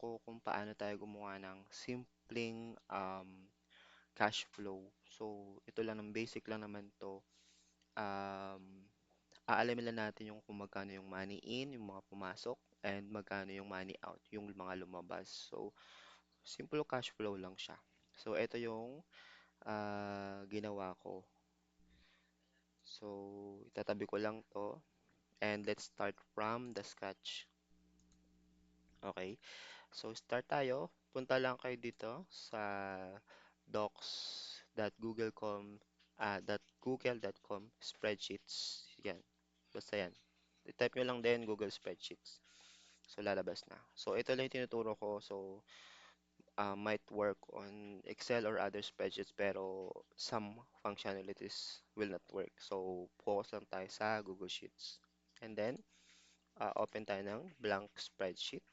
ko kung paano tayo gumawa ng simpleng cash flow. So, ito lang ng basic lang naman to. Um, Aalamin lang natin yung kung magkano yung money in, yung mga pumasok, and magkano yung money out, yung mga lumabas. So, simple cash flow lang siya. So, ito yung ginawa ko. So, itatabi ko lang to. And let's start from the sketch. Okay. So, start tayo. Punta lang kayo dito sa docs.google.com spreadsheets. Yan. Basta yan. I-type nyo lang din Google Spreadsheets. So, lalabas na. So, ito lang yung tinuturo ko. So, might work on Excel or other spreadsheets pero some functionalities will not work. So, focus lang tayo sa Google Sheets. And then, open tayo ng blank spreadsheet.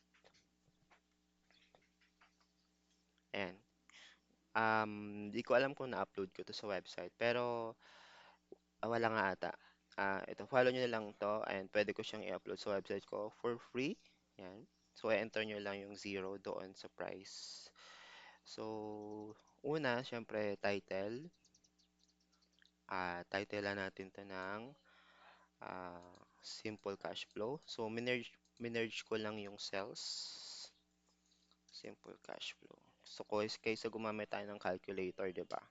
And di ko alam kung na-upload ko to sa website, pero wala nga ata. Ito, follow nyo na lang to and pwede ko siyang i-upload sa website ko for free. Yan. So, enter nyo lang yung zero doon sa price. So, una, syempre, title. Title lang natin to ng simple cash flow. So, minerge ko lang yung cells. Simple cash flow. So, kaysa gumamit tayo ng calculator, di ba?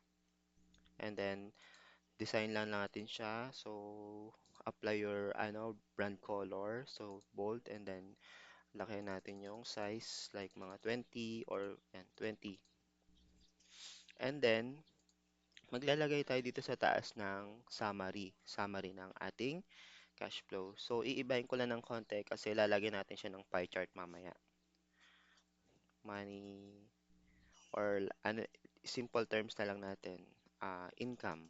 And then, design lang natin siya. So, apply your brand color. So, bold and then laki natin yung size like mga 20 or yan, 20. And then, maglalagay tayo dito sa taas ng summary ng ating cash flow. So, iibahin ko lang ng konti kasi lalagyan natin siya ng pie chart mamaya. Money or simple terms na lang natin. Income.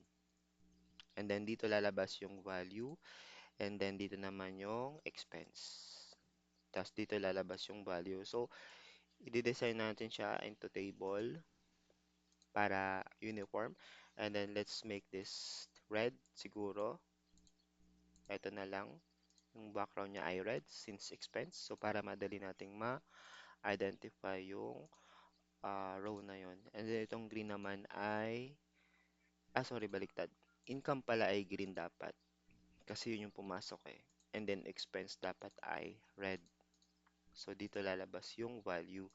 And then dito lalabas yung value. And then dito naman yung expense. Tapos dito lalabas yung value. So, i-design natin siya into table para uniform. And then let's make this red siguro. Ito na lang. Yung background niya ay red since expense. So, para madali nating ma-identify yung row na yon. And then itong green naman ay, sorry, baliktad. Income pala ay green dapat. Kasi yun yung pumasok eh. And then expense dapat ay red. So, dito lalabas yung value.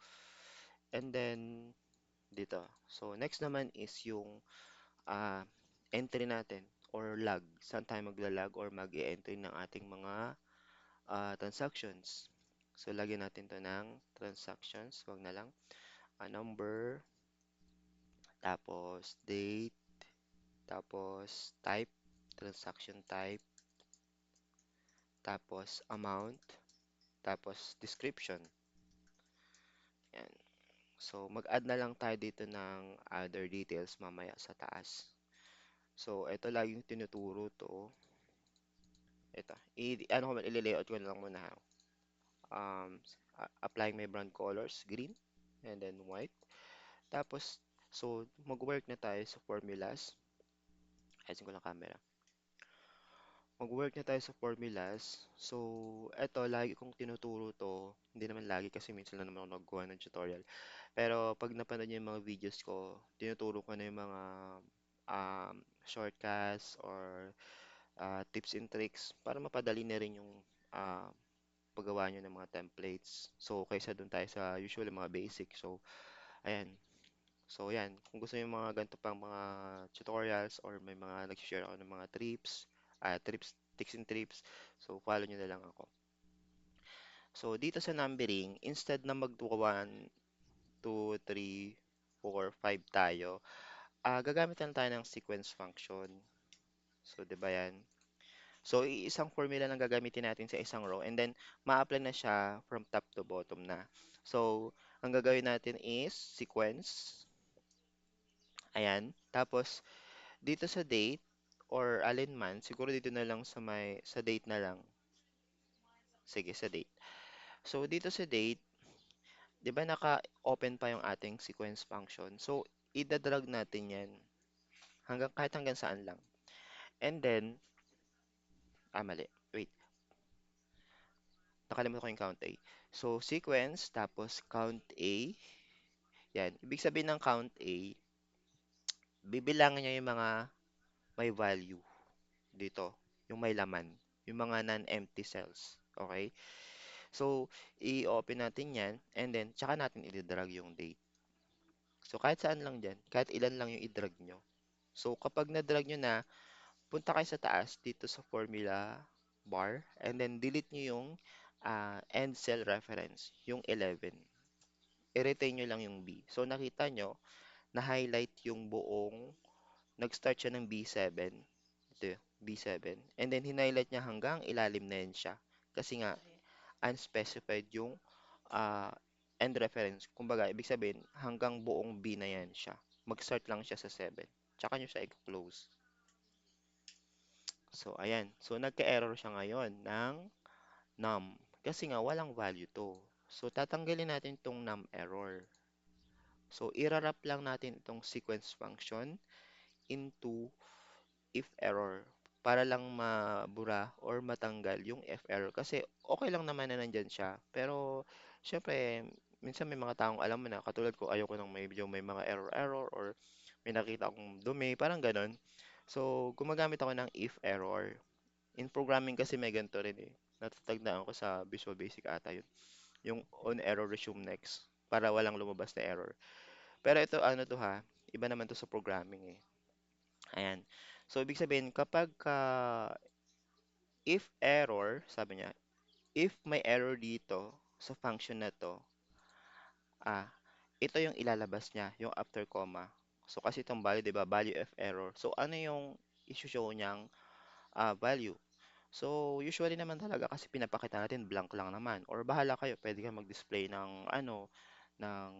And then, dito. So, next naman is yung uh, entry natin or log. Saan tayo maglalag or mag-e-entry ng ating mga transactions. So, lagyan natin to ng transactions. Wag na lang. Number, tapos date, tapos type, transaction type, tapos amount, tapos description. Yan. So, mag-add na lang tayo dito ng other details mamaya sa taas. So, ito lang yung tinuturo to. Ito. Ilayout ko na lang muna. Applying my brand colors, green, and then white. Tapos, so, mag-work na tayo sa formulas. Ayusin ko lang camera. Mag-work na tayo sa formulas. So, eto, lagi kong tinuturo to. Hindi naman lagi kasi minsan lang naman ako naggawa ng tutorial. Pero pag napanood niyo yung mga videos ko, tinuturo ko na yung mga shortcuts or tips and tricks para mapadali na rin yung ah, paggawa nyo ng mga templates. So, kaysa dun tayo sa usual mga basic. So, ayan. So, yan. Kung gusto niyo yung mga ganito pang mga tutorials or may mga nag-share ako ng mga tips and trips. So, follow nyo na lang ako. So, dito sa numbering, instead na mag 1, 2, 3, 4, 5 tayo, gagamit lang tayo ng sequence function. So, di ba yan? So, isang formula lang gagamitin natin sa isang row and then ma-apply na siya from top to bottom na. So, ang gagawin natin is sequence. Ayan. Tapos, dito sa date or alin man, siguro dito na lang sa date na lang. Sige, sa date. So, dito sa date, 'di ba naka-open pa yung ating sequence function. So, ida-drag natin 'yan kahit hanggang saan lang. And then, mali. Wait, nakalimutan ko yung count A. So, sequence, tapos count A. Yan. Ibig sabihin ng count A, bibilangin niya yung mga may value dito, yung may laman, yung mga non-empty cells. Okay? So, i-open natin yan, and then, tsaka natin i-drag yung date. So, kahit saan lang dyan, kahit ilan lang yung i-drag nyo. So, kapag na-drag nyo na, punta kayo sa taas, dito sa formula bar, and then delete nyo yung end cell reference, yung 11. I-retain nyo lang yung B. So, nakita nyo, na-highlight yung buong, nag-start siya ng B7, ito, B7, and then hinighlight niya hanggang ilalim na yan siya. Kasi nga, unspecified yung ah, end reference. Kumbaga, ibig sabihin, hanggang buong B na yan siya. Mag-start lang siya sa 7. Tsaka nyo siya i-close. So, ayan. So, nagka-error siya ngayon ng num. Kasi nga, walang value to. So, tatanggalin natin itong num error. So, irarap lang natin itong sequence function into if error para lang mabura or matanggal yung if error. Kasi okay lang naman na nandyan siya. Pero, syempre, minsan may mga taong alam mo na, katulad ko, ayoko nang medyo may mga error-error or may nakita akong dumi, parang ganon. So, gumagamit ako ng if error. In programming kasi may ganito rin eh. Natatagdaan ko sa Visual Basic ata yun. Yung on error resume next para walang lumabas na error. Pero ito ano to ha, iba naman to sa programming eh. Ayan. So ibig sabihin kapag if error, sabi niya, if may error dito sa function na to, ah, ito yung ilalabas niya, yung after comma. So kasi itong value, 'di ba? Value of error. So ano yung i-show niyang value? So, usually naman talaga kasi pinapakita natin blank lang naman or bahala kayo, pwede kayong mag-display ng ano, ng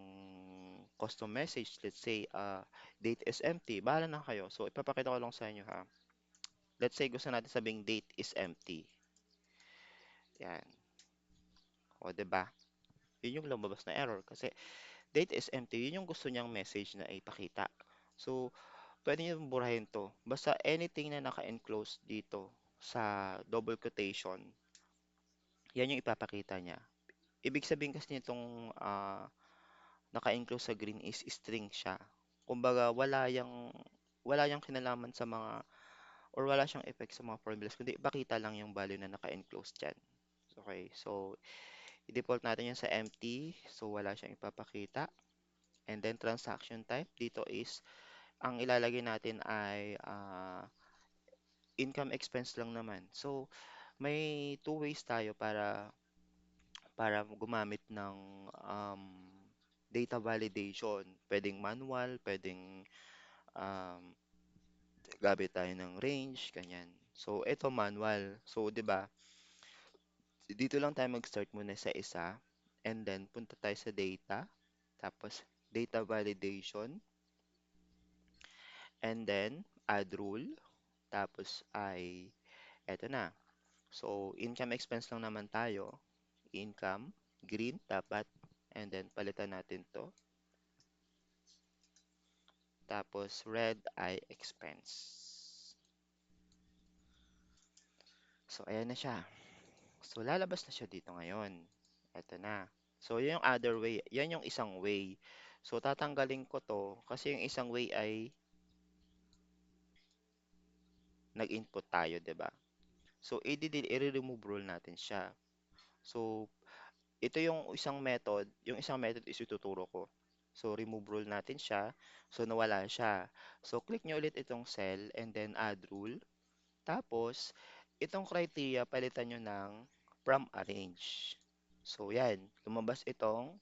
custom message. Let's say, date is empty. Bahala na kayo. So, ipapakita ko lang sa inyo ha. Let's say gusto natin sabing date is empty. Yan. O, 'di ba? Yun yung lumabas na error kasi date is empty. Yun yung gusto niyang message na ipakita. So, pwede niyo burahin to. Basta anything na naka-enclose dito sa double quotation, yan yung ipapakita niya. Ibig sabihin kasi nitong naka-enclose sa green is string siya. Kumbaga, wala yang kinalaman sa mga or wala siyang effect sa mga formulas, kundi ipakita lang yung value na naka-enclose dyan. Okay, so i-default natin yan sa empty, so wala siyang ipapakita. And then transaction type, dito is, ang ilalagay natin ay income expense lang naman. So, may two ways tayo para gumamit ng data validation. Pwedeng manual, pwedeng um, gamit tayo ng range, ganyan. So, ito manual. So, 'di ba? Dito lang tayo mag-start muna sa isa and then punta tayo sa data, tapos data validation and then add rule, tapos ay eto na. So, income expense lang naman tayo. Income, green dapat, and then palitan natin 'to. Tapos red ay expense. So, ayan na siya. So, lalabas na siya dito ngayon. Eto na. So, yun yung other way. Yan yung isang way. So, tatanggalin ko to kasi yung isang way ay nag-input tayo, 'di ba? So, i-remove rule natin siya. So, ito yung isang method is ituturo ko. So, remove rule natin siya. So, nawala siya. So, click nyo ulit itong cell and then add rule. Tapos, itong criteria, palitan nyo ng from arrange. So, yan. Lumabas itong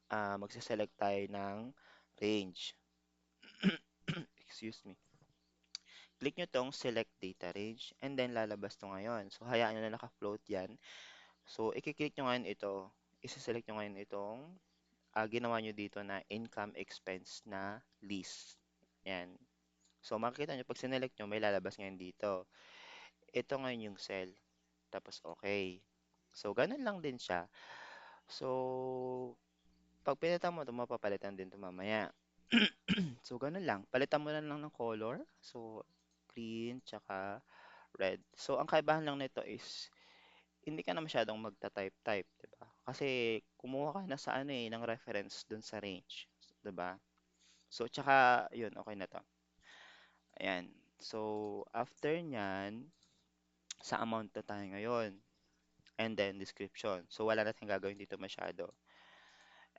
magse-select tayo ng range. Excuse me. Click nyo tong select data range and then lalabas to ngayon. So, hayaan nyo na naka-float yan. So, i-click nyo ngayon ito. Isa-select nyo ngayon itong ginawa nyo dito na income expense na list. Yan. So, makikita nyo, pag sinelect nyo, may lalabas ngayon dito. Ito ngayon yung cell. Tapos, okay. So, ganun lang din siya. So, pag pinalitan mo ito, mapapalitan din ito mamaya. So, ganun lang. Palitan mo na lang ng color. So, green, tsaka red. So, ang kaibahan lang nito is, hindi ka na masyadong magta-type-type, 'di ba? Kasi kumuha ka na sa ano eh, ng reference dun sa range. 'Di ba? So, tsaka, yun, okay na to. Ayan. So, after nyan, sa amount na tayo ngayon. And then, description. So, wala na tayong gagawin dito masyado.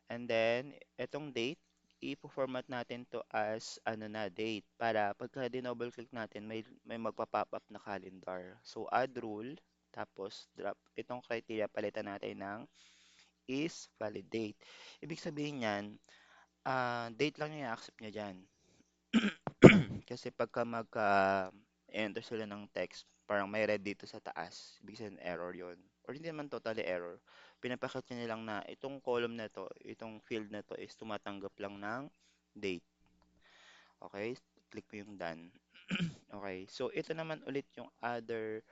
And then, itong date, i-format natin to as ano na date para pagka double click natin may magpa-pop up na calendar. So add rule tapos drop itong criteria palitan natin ng is validate. Ibig sabihin niyan, date lang yung i-accept niya diyan. Kasi pagka enter sila ng text, parang may red dito sa taas, ibig sabihin error 'yon. Or hindi naman totally error. Pinapakita niya lang na itong column na to, itong field na to is tumatanggap lang ng date. Okay? Click mo yung done. Okay. So ito naman ulit yung other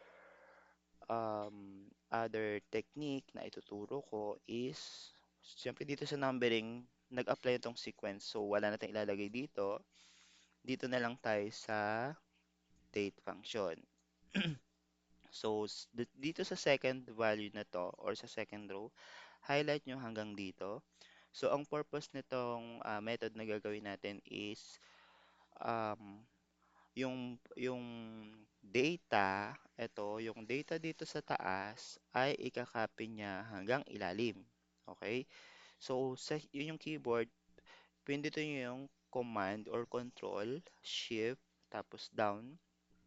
technique na ituturo ko is siyempre dito sa numbering, nag-apply itong sequence. So wala na tayong ilalagay dito. Dito na lang tayo sa date function. So, dito sa second value na to or sa second row, highlight nyo hanggang dito. So, ang purpose nitong method na gagawin natin is um, yung data, yung data dito sa taas ay ikakopy niya hanggang ilalim. Okay? So, yun yung keyboard, pindutin nyo yung command or control, shift, tapos down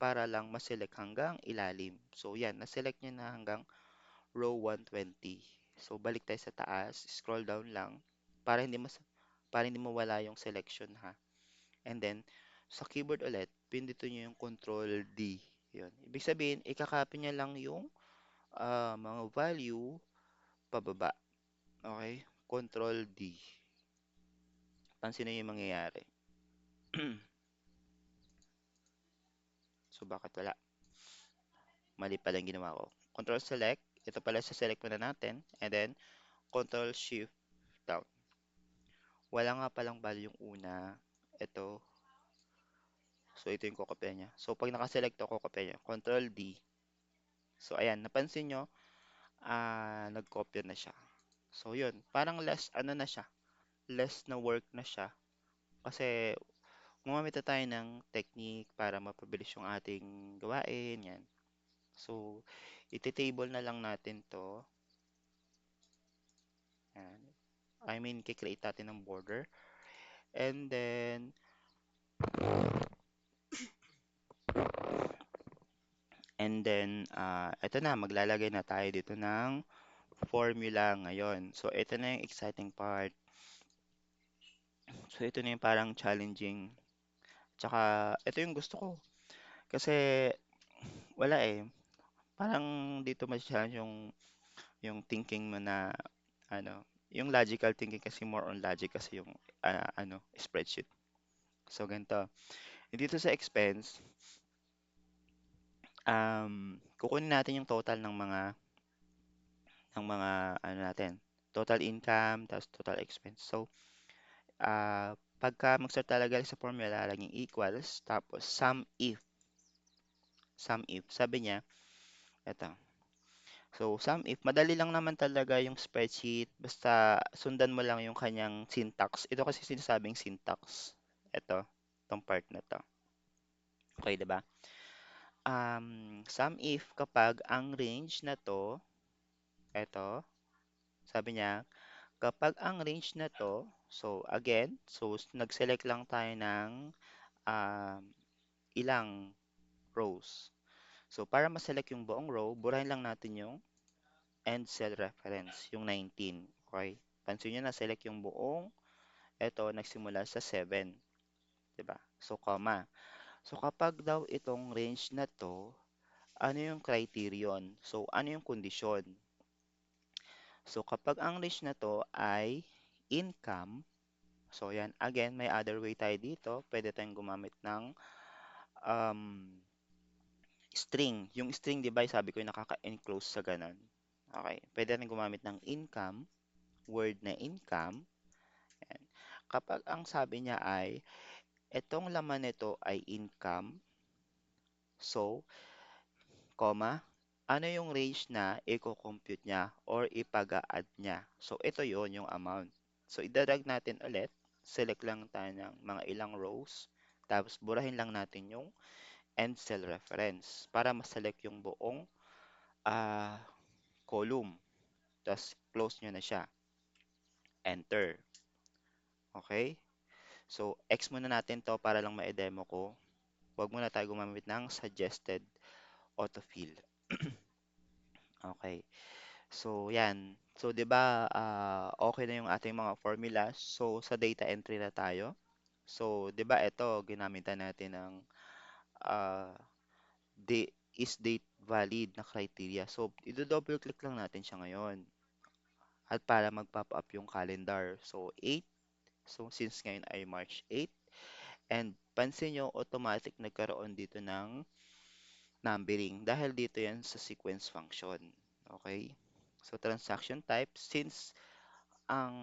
para lang ma-select hanggang ilalim. So, yan, na-select nyo na hanggang row 120. So, balik tayo sa taas, scroll down lang para hindi mawala yung selection ha. And then, sa keyboard ulit, pindutin nyo yung control D. Yun. Ibig sabihin, ikakopy niya lang yung mga value pababa. Okay? Control D. Pansin nyo yung mangyayari. So, bakit wala? Mali pala yung ginawa ko. Control select. Ito pala sa select muna natin. And then, control shift down. Wala nga palang value yung una. Ito. So, ito yung kokopya niya. So, pag nakaselect to, kokopya niya. Control D. So, ayan. Napansin nyo, nagkopya na siya. So, yun. Parang less, ano na siya. Less na work na siya. Kasi, gumamit na tayo ng technique para mapabilis yung ating gawain. Yan. So, iti-table na lang natin to. Yan. I mean, kikreate natin ng border. And then, ito na, maglalagay na tayo dito ng formula ngayon. So, ito na yung exciting part. So, ito na yung parang challenging. Tsaka, ito yung gusto ko. Kasi, wala eh. Parang dito mas challenge yung thinking mo na, yung logical thinking kasi more on logic kasi yung, spreadsheet. So, ganito. Dito sa expense, kukunin natin yung total ng mga natin, total income, tapos total expense. So, pagka mag-start talaga sa formula, laging equals, tapos sum if, sabi niya, eto. So, sum if, madali lang naman talaga yung spreadsheet, basta sundan mo lang yung kanyang syntax. Ito kasi sinasabing syntax. Ito, itong part na to. Okay, diba? Sum if kapag ang range na to, eto, sabi niya, kapag ang range na to, so again, so nag-select lang tayo ng um, ilang rows. So para ma-select yung buong row, burahin lang natin yung end cell reference, yung 19. Okay? Pansin nyo na select yung buong, eto nagsimula sa 7. 'Di ba? So comma. So kapag daw itong range na to, ano yung criterion? So ano yung kondisyon? So kapag ang range na to ay income, so yan, again, may other way tayo dito. Pwede tayong gumamit ng um, string. Yung string, di ba, sabi ko yung nakaka-enclose sa ganun. Okay, pwede tayong gumamit ng income, word na income. Yan. Kapag ang sabi niya ay, itong laman nito ay income, so, comma, ano yung range na i-compute niya or ipag-a-add niya. So, ito yon yung amount. So, idadrag natin ulit. Select lang tayo ng mga ilang rows. Tapos, burahin lang natin yung end cell reference para ma-select yung buong ah, column. Tapos, close nyo na siya. Enter. Okay? So, X muna natin to para lang ma-demo ko. Huwag muna tayo gumamit ng suggested autofill. Okay. So, yan. So, 'di ba, okay na yung ating mga formulas. So, sa data entry na tayo. So, 'di ba, ito ginamitan natin ng ah, is date valid na criteria. So, i-double click lang natin siya ngayon. At para mag-pop up yung calendar. So, 8. So, since ngayon ay March 8. And pansin nyo, automatic nagkaroon dito ng numbering dahil dito yan sa sequence function. Okay? So, transaction type, since ang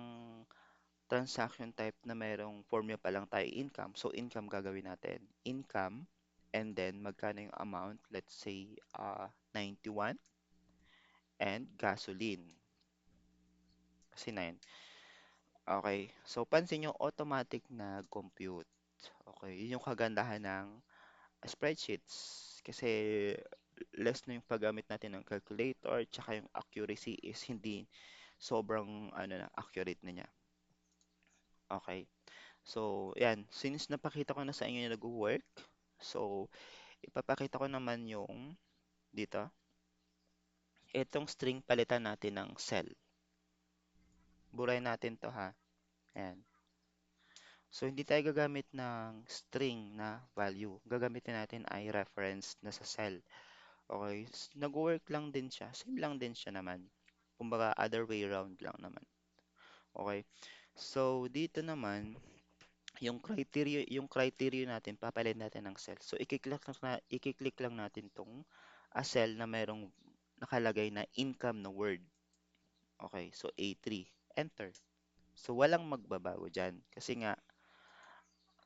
transaction type na mayroong formula pa lang tayo income. So, income gagawin natin. Income, and then magkano yung amount? Let's say 91 and gasoline. Kasi 9. Okay. So, pansin nyo, automatic na compute. Okay. Yun yung kagandahan ng spreadsheets. Kasi less na yung paggamit natin ng calculator, tsaka yung accuracy is hindi sobrang ano na, accurate na niya. Okay. So, yan. Since napakita ko na sa inyo na nag-work, so, ipapakita ko naman yung dito. Itong string palitan natin ng cell. Burahin natin to ha. Ayan. So, hindi tayo gagamit ng string na value. Gagamitin natin ay reference na sa cell. Okay. Nag-work lang din siya. Same lang din siya naman. Kumbaga, other way around lang naman. Okay. So, dito naman, yung criteria natin papalit natin ng cell. So i-click lang natin tong cell na merong nakalagay na income na word. Okay, so A3, enter. So walang magbabago diyan kasi nga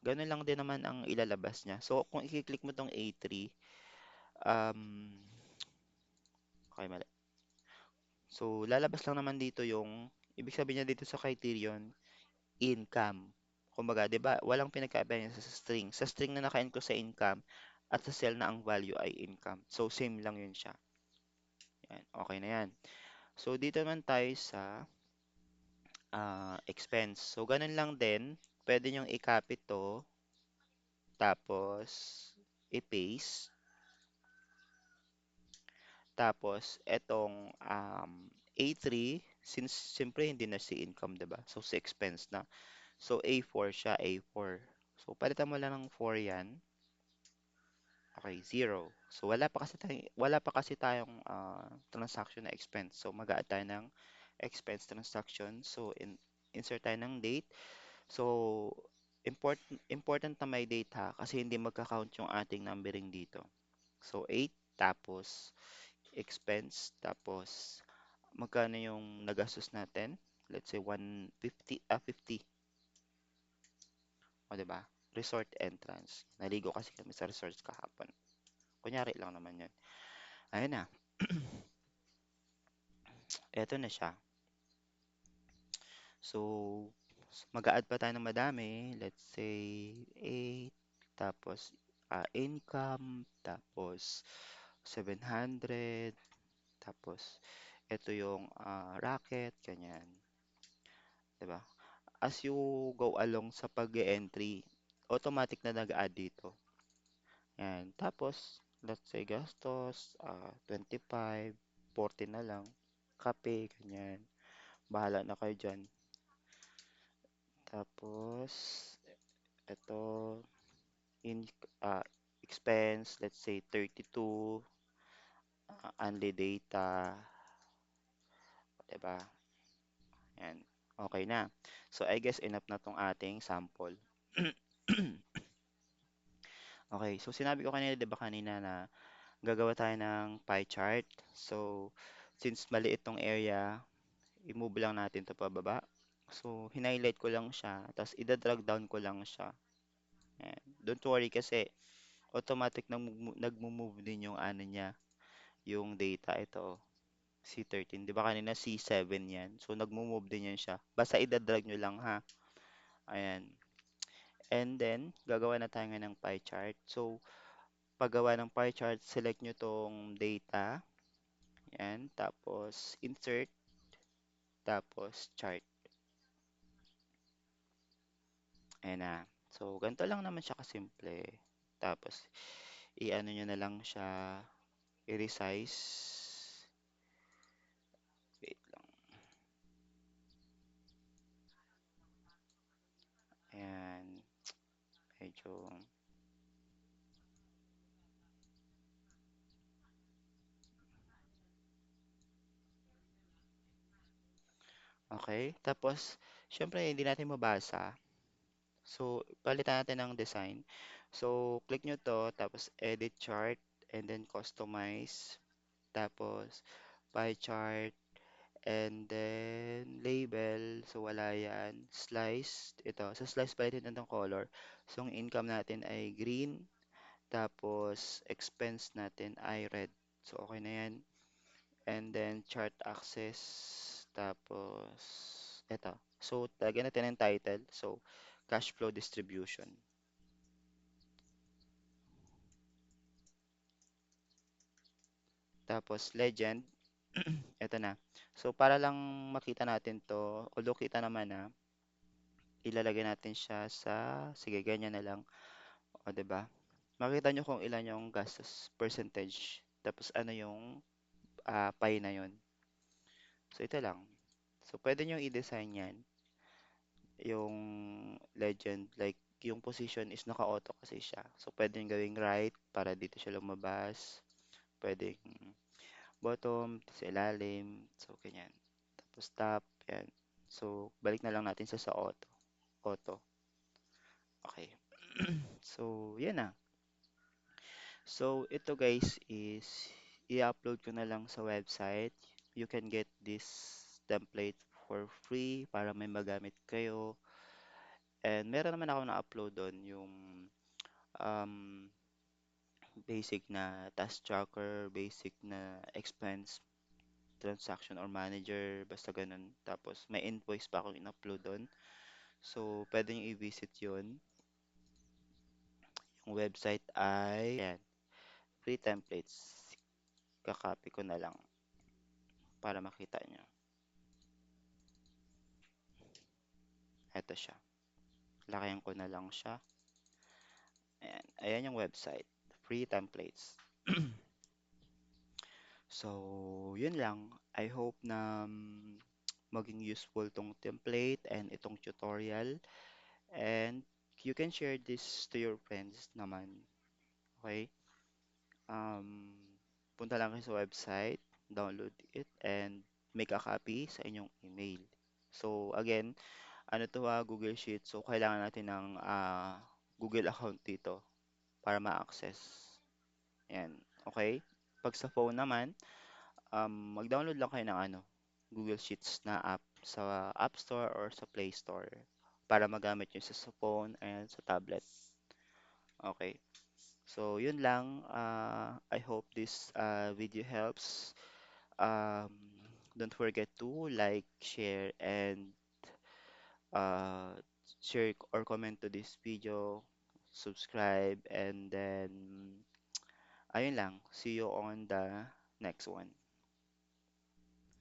ganun lang din naman ang ilalabas niya. So kung i-click mo tong A3, um okay, mali. So lalabas lang naman dito yung ibig sabihin niya dito sa criterion income. Kumbaga, 'di ba, walang pinagkaiba yan sa string. Sa string na naka-encode sa income at sa cell na ang value ay income. So, same lang yun siya. Yan, okay na yan. So, dito naman tayo sa expense. So, ganun lang din. Pwede nyong i-copy to, tapos i-paste. Tapos, etong A3, since siyempre hindi na si income, 'di ba? So, si expense na. So, A4 siya, A4. So, palitan mo lang ng 4 yan. Okay, zero. So wala pa kasi tayong transaction na expense. So mag-a-add tayo ng expense transaction. So insert tayo ng date. So important na may date ha kasi hindi magka-count yung ating numbering dito. So 8 tapos expense tapos magkano yung nagastos natin? Let's say 150 50. O 'di ba? Resort entrance. Naligo kasi kami sa resort kahapon. Kunyari lang naman 'yun. Ayun na. Eto na siya. So, mag-a-add pa tayo ng madami. Let's say, 8, tapos income, tapos 700, tapos ito yung racket, ganyan. 'Di ba? As you go along sa pag-entry, automatic na nag-add dito. Yan. Tapos, let's say gastos, 25, 40 na lang. Kape, ganyan. Bahala na kayo dyan. Tapos, ito, in uh, expense, let's say 32, only data, 'di ba? Yan. Okay na. So, I guess enough na tong ating sample. Okay, so sinabi ko kanina, 'di ba kanina na gagawa tayo ng pie chart. So, since maliit tong area, i-move lang natin 'to pababa. So, hinighlight ko lang siya, tapos ida-drag down ko lang siya. Yan. Don't worry kasi automatic nagmo-move din yung ano niya, yung data ito, C13. 'Di ba kanina C7 yan? So, nagmo-move din yan siya. Basta idadrag nyo lang ha. Ayan. And then, gagawa na tayo ngayon ng pie chart. So, paggawa ng pie chart, select nyo tong data. Ayan. Tapos, insert. Tapos, chart. Ayan na. So, ganito lang naman siya kasimple. Tapos, i-ano nyo na lang siya, i-resize. Wait lang. Ayan. Medyo, okay. Tapos, syempre, hindi natin mabasa. So, palitan natin ng design. So, click nyo to, tapos edit chart, and then customize, tapos pie chart, and then label. So, wala yan. Slice, ito. Sa slice, palitin natin ng color. So, ang income natin ay green, tapos expense natin ay red. So, okay na yan. And then chart access, tapos ito. So, tagay natin ang title. So, cash flow distribution. Tapos legend, eto na. So para lang makita natin to, although kita naman na, ilalagay natin siya sa, sige ganyan na lang. O 'di ba? Makita nyo kung ilan yung gastos percentage. Tapos ano yung pie na yon. So ito lang. So pwede nyo i-design yan. Yung legend, like yung position is naka-auto kasi siya. So pwede nyo gawing right para dito siya lumabas. Pwedeng bottom, sa ilalim. So ganyan. Tapos top, yan. So, balik na lang natin sa auto. Auto. Okay. So, yan na. So, ito guys is i-upload ko na lang sa website. You can get this template for free para may magamit kayo. And meron naman ako na-upload doon yung um, basic na task tracker, basic na expense transaction or manager, basta ganun. Tapos may invoice pa akong in-upload doon. So, pwede nyo i-visit yun. Yung website ay, ayan, free templates. Kakopy ko na lang para makita nyo. Ito siya. Lakayan ko na lang siya. Ayan, ayan yung website. Free templates. So, yun lang. I hope na maging useful tong template and itong tutorial. And you can share this to your friends naman. Okay? Um, punta lang kayo sa website, download it, and make a copy sa inyong email. So, again, ano to Google Sheet. So, kailangan natin ng Google account dito para ma-access. Yan. Okay? Pag sa phone naman, mag-download lang kayo ng Google Sheets na app sa App Store or sa Play Store para magamit nyo sa phone and sa tablet. Okay. So, yun lang. I hope this video helps. Um, don't forget to like, share, and uh, share or comment to this video, subscribe, and then ayun lang. See you on the next one.